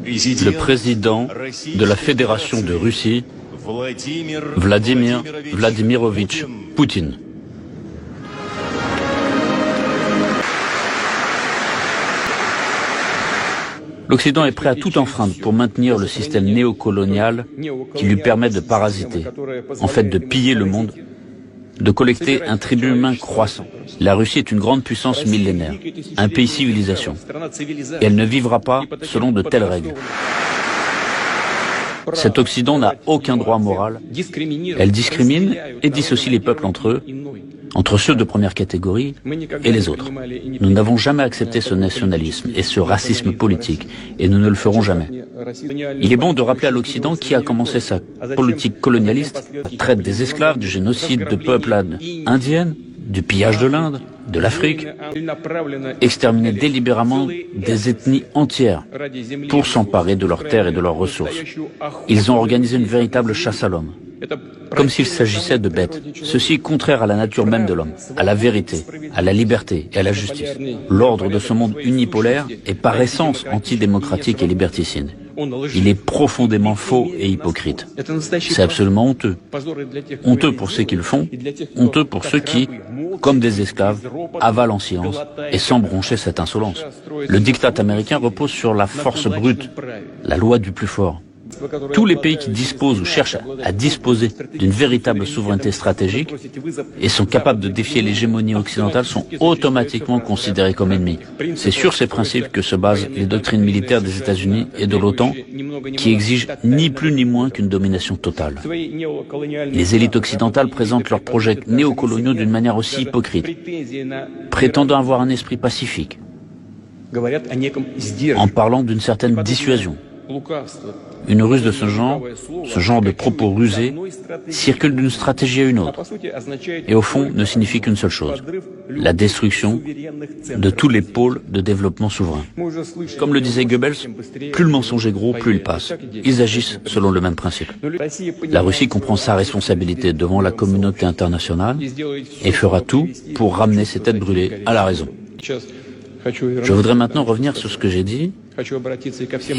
le président de la Fédération de Russie, Vladimir Vladimirovitch Poutine. L'Occident est prêt à tout enfreindre pour maintenir le système néocolonial qui lui permet de parasiter, en fait de piller le monde, de collecter un tribut humain croissant. La Russie est une grande puissance millénaire, un pays civilisation, et elle ne vivra pas selon de telles règles. Cet Occident n'a aucun droit moral, elle discrimine et dissocie les peuples entre eux, entre ceux de première catégorie et les autres. Nous n'avons jamais accepté ce nationalisme et ce racisme politique, et nous ne le ferons jamais. Il est bon de rappeler à l'Occident qui a commencé sa politique colonialiste, la traite des esclaves, du génocide de peuplades indiennes, du pillage de l'Inde, de l'Afrique, exterminer délibérément des ethnies entières pour s'emparer de leurs terres et de leurs ressources. Ils ont organisé une véritable chasse à l'homme, comme s'il s'agissait de bêtes. Ceci est contraire à la nature même de l'homme, à la vérité, à la liberté et à la justice. L'ordre de ce monde unipolaire est par essence antidémocratique et liberticide. Il est profondément faux et hypocrite. C'est absolument honteux. Honteux pour ceux qui le font, honteux pour ceux qui, comme des esclaves, avalent en silence et sans broncher cette insolence. Le diktat américain repose sur la force brute, la loi du plus fort. Tous les pays qui disposent ou cherchent à disposer d'une véritable souveraineté stratégique et sont capables de défier l'hégémonie occidentale sont automatiquement considérés comme ennemis. C'est sur ces principes que se basent les doctrines militaires des États-Unis et de l'OTAN, qui exigent ni plus ni moins qu'une domination totale. Les élites occidentales présentent leurs projets néocoloniaux d'une manière aussi hypocrite, prétendant avoir un esprit pacifique, en parlant d'une certaine dissuasion. Une ruse de ce genre de propos rusés, circule d'une stratégie à une autre, et au fond ne signifie qu'une seule chose, la destruction de tous les pôles de développement souverain. Comme le disait Goebbels, plus le mensonge est gros, plus il passe. Ils agissent selon le même principe. La Russie comprend sa responsabilité devant la communauté internationale et fera tout pour ramener ces têtes brûlées à la raison. Je voudrais maintenant revenir sur ce que j'ai dit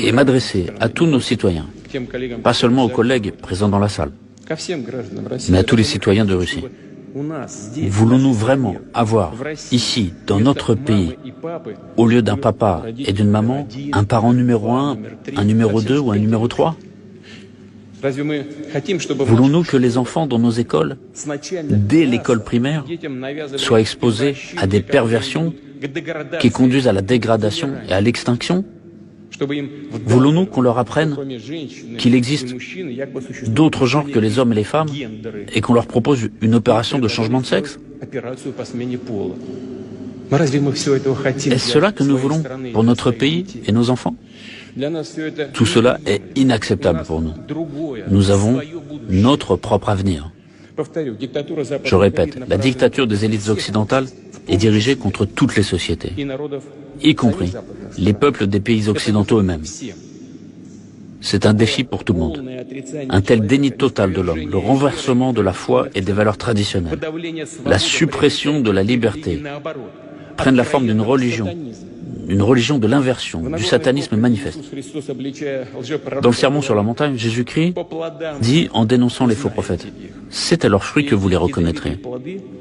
et m'adresser à tous nos citoyens, pas seulement aux collègues présents dans la salle, mais à tous les citoyens de Russie. Voulons-nous vraiment avoir ici, dans notre pays, au lieu d'un papa et d'une maman, un parent numéro 1, un numéro 2 ou un numéro 3 ? Voulons-nous que les enfants dans nos écoles, dès l'école primaire, soient exposés à des perversions qui conduisent à la dégradation et à l'extinction? Voulons-nous qu'on leur apprenne qu'il existe d'autres genres que les hommes et les femmes et qu'on leur propose une opération de changement de sexe? Est-ce cela que nous voulons pour notre pays et nos enfants? Tout cela est inacceptable pour nous. Nous avons notre propre avenir. Je répète, la dictature des élites occidentales est dirigée contre toutes les sociétés, y compris les peuples des pays occidentaux eux-mêmes. C'est un défi pour tout le monde. Un tel déni total de l'homme, le renversement de la foi et des valeurs traditionnelles, la suppression de la liberté, prennent la forme d'une religion de l'inversion, du satanisme manifeste. Dans le Sermon sur la montagne, Jésus-Christ dit en dénonçant les faux prophètes, « C'est à leurs fruits que vous les reconnaîtrez. »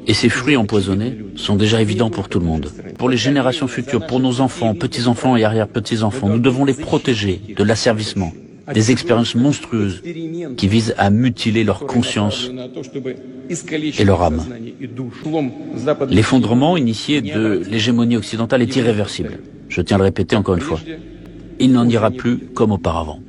Et ces fruits empoisonnés sont déjà évidents pour tout le monde. Pour les générations futures, pour nos enfants, petits-enfants et arrière-petits-enfants, nous devons les protéger de l'asservissement, des expériences monstrueuses qui visent à mutiler leur conscience et leur âme. L'effondrement initié de l'hégémonie occidentale est irréversible. Je tiens à le répéter encore une fois. Il n'en ira plus comme auparavant.